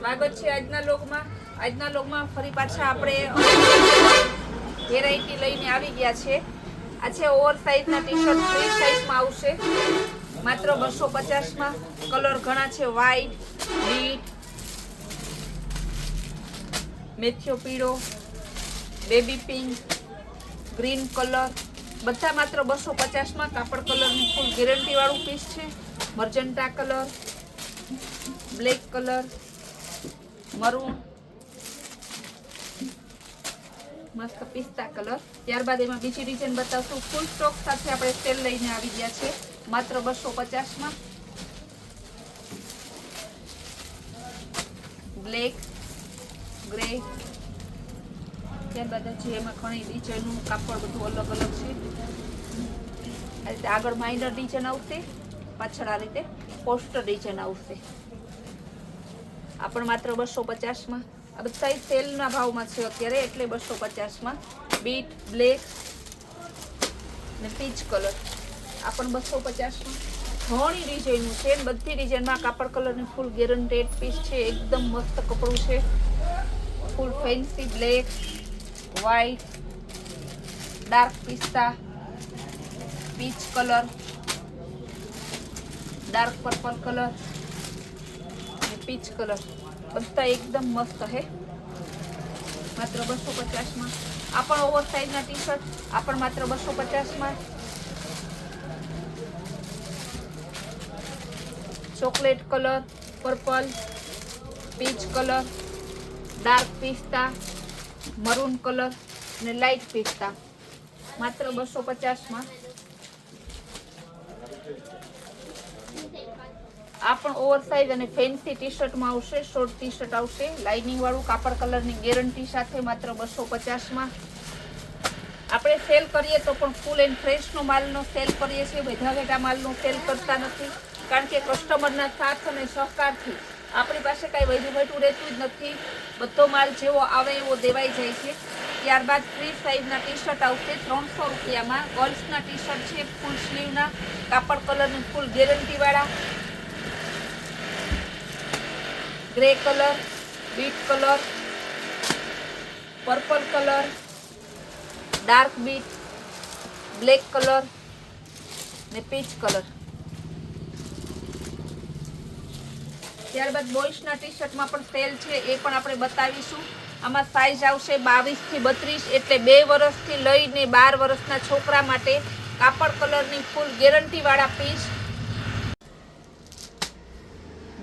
સ્વાગત છે આજના લોગમાં ફરી પાછા આપણે વેરાયટી લઈને આવી ગયા છે। આ છે ઓવર સાઇઝના ટી-શર્ટ ફ્રી સાઇઝમાં આવશે માત્ર 250 માં। કલર ઘણા છે, વ્હાઈટ, બીટ, મેથિયો પીળો, બેબી પિંક, ગ્રીન કલર, બધા માત્ર 250 માં। કાપડ કલરની ફૂલ ગેરંટી વાળું પીસ છે। Magenta colour, black colour, maroon, મસ્ત પિસ્તા કલર। ત્યારબાદ એમાં બીજી ડિઝાઇન બતાવશું। ફૂલ સ્ટોક સાથે આપણે સેલ લઈને આવી ગયા છે માત્ર 250 માં। બ્લેક, ગ્રે, ત્યારબાદ હજી એમાં ઘણી ડિઝાઇનનું કાપડ બધું અલગ અલગ છે। આ રીતે આગળ માઇનર ડિઝાઇન આવશે, પાછળ આ રીતે પોસ્ટર ડિઝાઇન આવશે। આ પણ માત્ર 250 માં। આ બધા સેલના ભાવમાં છે અત્યારે, એટલે 250 માં। બીટ, બ્લેક ને પીચ કલર, આ પણ 250 માં। ઘણી ડિઝાઇનનું છે, બધી ડિઝાઇનમાં કાપડ કલરની ફૂલ ગેરંટેડ પીસ છે। એકદમ મસ્ત કપડું છે, full fancy black, white, dark પિસ્તા, peach colour, dark purple colour અને પીચ કલર, બધા એકદમ મસ્ત છે માત્ર 250 માં। આ પણ ઓવર સાઇઝના ટી-શર્ટ, આ પણ માત્ર 250 માં। Chocolate colour, purple, peach colour, dark પિસ્તા, મરૂન કલર અને લાઇટ પિસ્તા, માત્ર 250 માં। આ પણ ઓવર સાઇઝ અને ફેન્સી ટી-શર્ટમાં આવશે, શોર્ટ ટી-શર્ટ આવશે લાઇનિંગ વાળું, કાપડ કલરની ગેરંટી સાથે, માત્ર 250 માં। આપણે સેલ કરીએ તો પણ ફૂલ એન્ડ ફ્રેશનો માલનો સેલ કરીએ છીએ, બેઠા માલનો સેલ કરતા નથી, કારણ કે કસ્ટમરના સાથ અને સહકારથી આપણી પાસે કાંઈ વૈધું રહેતું જ નથી। બધો માલ જેવો આવે એવો દેવાઈ જાય છે। ત્યારબાદ ફ્રી સાઇઝના ટી-શર્ટ આવશે 300 રૂપિયામાં। ગર્લ્સના ટી-શર્ટ છે, ફૂલ સ્લીવના, કાપડ કલરની ફૂલ ગેરંટી વાળા। Grey colour, bit colour, purple colour, dark bit, black colour ને પીચ કલર। ત્યારબાદ બોಯ್સના ટી-શર્ટમાં પણ સેલ છે, એ પણ આપણે બતાવીશું। આમાં સાઇઝ આવશે 22 થી 32, એટલે 2 વર્ષથી લઈને 12 વર્ષના છોકરા માટે કાપડ કલરની ફૂલ ગેરંટી વાળા પીસ।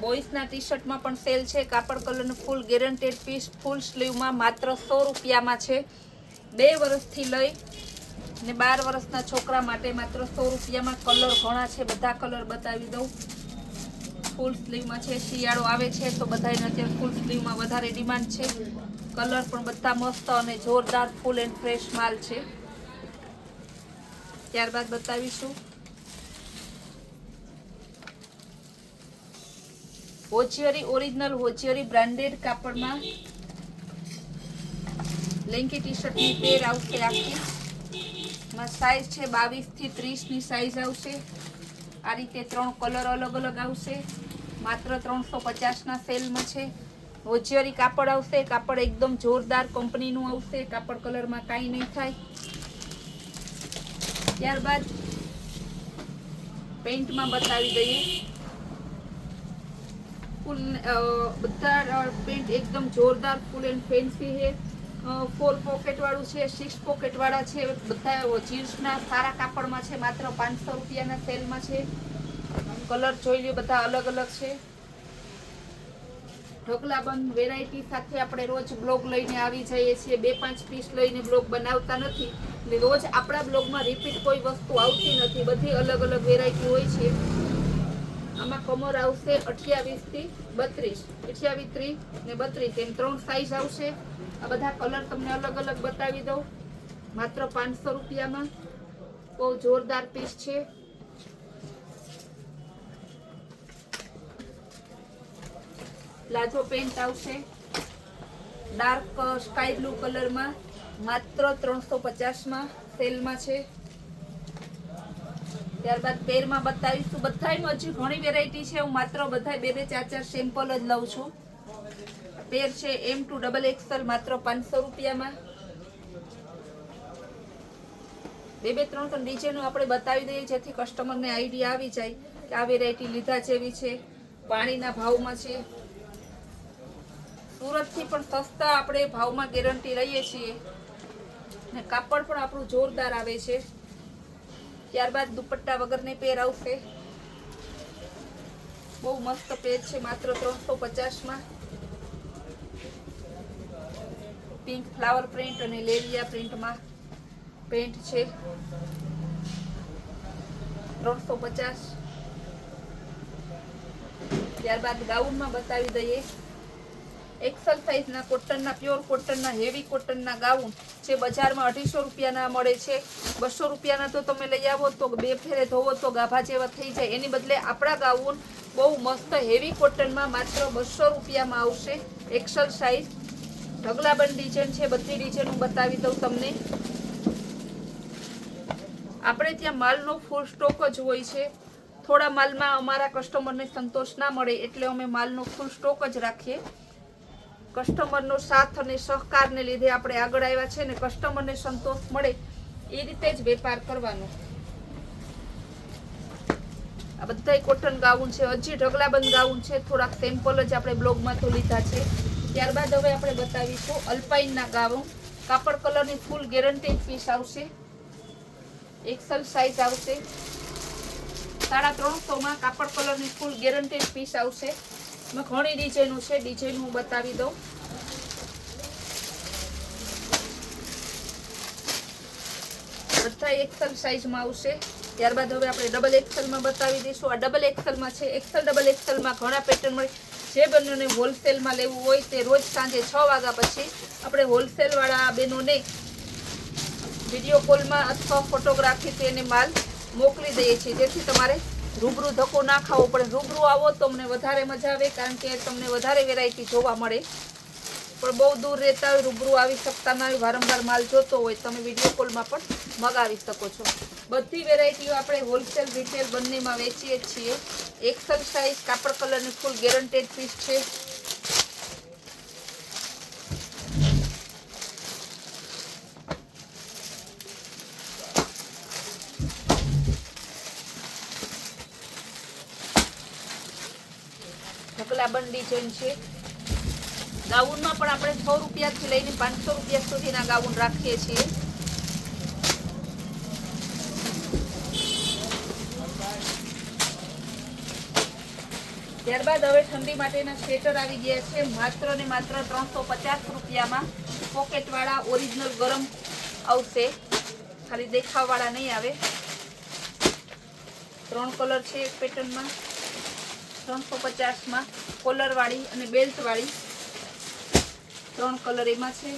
બોಯ್સના ટી-શર્ટમાં પણ સેલ છે, કાપડ કલરનું ફૂલ ગેરંટેડ પીસ, ફૂલ સ્લીવમાં, માત્ર 100 રૂપિયામાં છે। 2 વર્ષથી લઈ ને 12 વર્ષના છોકરા માટે માત્ર 100 રૂપિયામાં। કલર ઘણા છે, બધા કલર બતાવી દઉં। ફૂલ સ્લીવમાં છે, શિયાળો આવે છે તો બધાને અત્યારે ફૂલ સ્લીવમાં વધારે ડિમાન્ડ છે। કલર પણ બધા મસ્ત અને જોરદાર ફૂલ એન્ડ ફ્રેશ માલ છે। ત્યારબાદ બતાવીશું હોજિયરી, ઓરિજિનલ હોજિયરી બ્રાન્ડેડ કાપડમાં લેંકી ટી-શર્ટની પેર આવશે આખી। એમાં સાઇઝ છે 22 થી 30 ની સાઇઝ આવશે। આ રીતે 3 કલર અલગ અલગ આવશે, માત્ર 350 ના સેલમાં છે। હોજિયરી કાપડ આવશે, કાપડ એકદમ જોરદાર કંપનીનું આવશે, કાપડ કલરમાં કાંઈ નહીં થાય। ત્યારબાદ પેન્ટમાં બતાવી દઈએ। ફૂલ બધા પેન્ટ એકદમ જોરદાર ફૂલ એન્ડ ફેન્સી છે। 4 પોકેટ વાળું છે, 6 પોકેટ વાળા છે, બધા જીન્સના સારા કાપડમાં છે, માત્ર 500 રૂપિયાના સેલમાં છે। કલર જોઈ લ્યો, બધા અલગ અલગ છે। ઢગલાબંધ વેરાયટી સાથે આપણે રોજ બ્લોગ લઈને આવી જઈએ છીએ, 2-5 પીસ લઈને બ્લોગ બનાવતા નથી, એટલે રોજ આપણા બ્લોગમાં રિપીટ કોઈ વસ્તુ આવતી નથી, બધી અલગ અલગ વેરાયટી હોય છે। આમાં કમર આવશે 28 થી 32, 28, 30 ને 32, એમ 3 સાઇઝ આવશે। આ બધા કલર તમને અલગ અલગ બતાવી દઉં, માત્ર 500 રૂપિયામાં। બહુ જોરદાર પીસ છે। પ્લાઝો પેન્ટ આવશે ડાર્ક સ્કાય બ્લુ કલરમાં, માત્ર 350 માં સેલમાં છે। ત્યારબાદ પેરમાં બતાવીશું, બધાયમાં હજી ઘણી વેરાયટી છે, હું માત્ર બધા 2-4 સેમ્પલ જ લઉં છું। પેર છે M2 XXL માત્ર 500 રૂપિયામાં. બે ત્રણ ડિઝાઇનો આપણે બતાવી દઈએ જેથી કસ્ટમરને આઈડિયા આવી જાય કે આ વેરાયટી લીધા જેવી છે, પાણીના ભાવમાં છે. સુરતથી પણ સસ્તા આપણે ભાવમાં ગેરંટી લઈએ છીએ ને કાપડ પણ આપણું જોરદાર આવે છે. ત્યારબાદ દુપટ્ટા વગરની પેર આવશે. બહુ મસ્ત પેર છે માત્ર 350માં. પિંક ફ્લાવર પ્રિન્ટ અને લેલિયા પ્રિન્ટમાં પેન્ટ છે 350. ત્યારબાદ ગાઉનમાં બતાવી દઈએ. XL સાઇઝના કોટનના પ્યોર કોટનના હેવી કોટનના ગાઉન જે બજારમાં 250 રૂપિયાના મળે છે, 200 રૂપિયાના તો તમે લઈ આવો તો 2 ફેરે ધોવો તો ગાભા જેવા થઈ જાય. એની બદલે આપણા ગાઉન બહુ મસ્ત હેવી કોટનમાં માત્ર 200 રૂપિયામાં આવશે. XL સાઇઝ ઢગલાબંધ ડિઝાઇન છે. બધી ડિઝાઇન હું બતાવી દઉં તમને. આપણે ત્યાં માલનો ફૂલ સ્ટોક જ હોય છે. થોડા માલમાં અમારા કસ્ટમરને સંતોષ ના મળે એટલે અમે માલનો ફૂલ સ્ટોક જ રાખીએ. કસ્ટમરનો સાથ અને સહકારને લીધે આપણે આગળ આવ્યા છે ને કસ્ટમરને સંતોષ મળે એ રીતે જ વેપાર કરવાનો. આ બધા કોટન ગાઉન છે. હજી ઢગલાબંધ ગાઉન છે. થોડાક સેમ્પલ જ આપણે બ્લોગમાં તો લીધા છે. ત્યારબાદ હવે આપણે બતાવીશું અલ્પાઇનના ગાઉન. કાપડ કલરની ફૂલ ગેરંટી પીસ આવશે. XL સાઇઝ આવશે. 350માં કાપડ કલરની ફૂલ ગેરંટી પીસ આવશે. એમાં ઘણી ડિઝાઇનો છે. ડિઝાઇન હું બતાવી દઉં. બધા XL સાઇઝમાં આવશે. ત્યારબાદ હવે આપણે XXLમાં બતાવી દઈશું. આ XXLમાં છે. XXLમાં ઘણા પેટર્ન મળે. જે બહેનોને હોલસેલમાં લેવું હોય તે રોજ સાંજે 6 વાગ્યા પછી આપણે હોલસેલવાળા બહેનોને વિડીયો કોલમાં અથવા ફોટોગ્રાફીથી એને માલ મોકલી દઈએ છીએ જેથી તમારે રૂબરૂ ધક્કો ના ખાવો પડે. રૂબરૂ આવો તો અમને વધારે મજા આવે કારણ કે તમને વધારે વેરાયટી જોવા મળે. પણ બહુ દૂર રહેતા હોય, રૂબરૂ આવી શકતા ના હોય, વારંવાર માલ જોતો હોય, તમે વિડીયો કોલમાં પણ મગાવી શકો છો. બધી વેરાયટીઓ આપણે હોલસેલ રિટેલ બંનેમાં વેચીએ છીએ. XL સાઇઝ કાપડ કલરની ફૂલ ગેરંટેડ પીસ છે. ઢગલાબંધ ડિઝાઇન છે. ગાઉનમાં પણ આપણે 6 રૂપિયાથી લઈને 500 રૂપિયા સુધીના ગાઉન રાખીએ છીએ. ત્યારબાદ હવે ઠંડી માટેના સ્વેટર આવી ગયા છે. માત્ર ને માત્ર 350 રૂપિયામાં પોકેટવાળા ઓરિજિનલ ગરમ આવશે. ખાલી દેખાવવાળા નહીં આવે. 3 કલર છે એક પેટર્નમાં. 350માં કોલરવાળી અને બેલ્ટવાળી 3 કલર એમાં છે.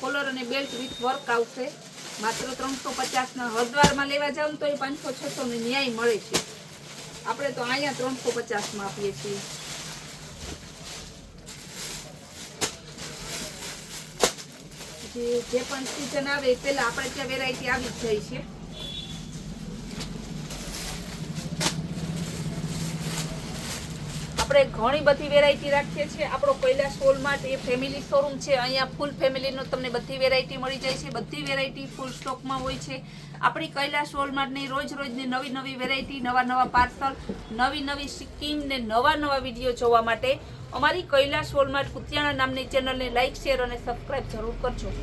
કોલર અને બેલ્ટ વિથ વર્ક આવશે. માત્ર 350ના. હરદ્વારમાં લેવા જાવ તો એ 500-600 ની ન્યાય મળે છે. આપણે તો અહીંયા 350માં આપીએ છીએ. જે પણ સિઝન આવે પેલા આપણે ત્યાં વેરાયટી આવી જ જાય છે. આપણે ઘણી બધી વેરાયટી રાખીએ છીએ. આપણો કૈલાસ વોલમાર્ટ એ ફેમિલી શોરૂમ છે. અહીંયા ફૂલ ફેમિલીનો તમને બધી વેરાયટી મળી જાય છે. બધી વેરાયટી ફૂલ સ્ટોકમાં હોય છે. આપણી કૈલાસ વોલમાર્ટની રોજની નવી વેરાયટી, નવા પાર્સલ, નવી સ્કીમ ને નવા વિડીયો જોવા માટે અમારી કૈલાસ વોલમાર્ટ કુતિયાણા નામની ચેનલને લાઇક, શેર અને સબસ્ક્રાઇબ જરૂર કરજો.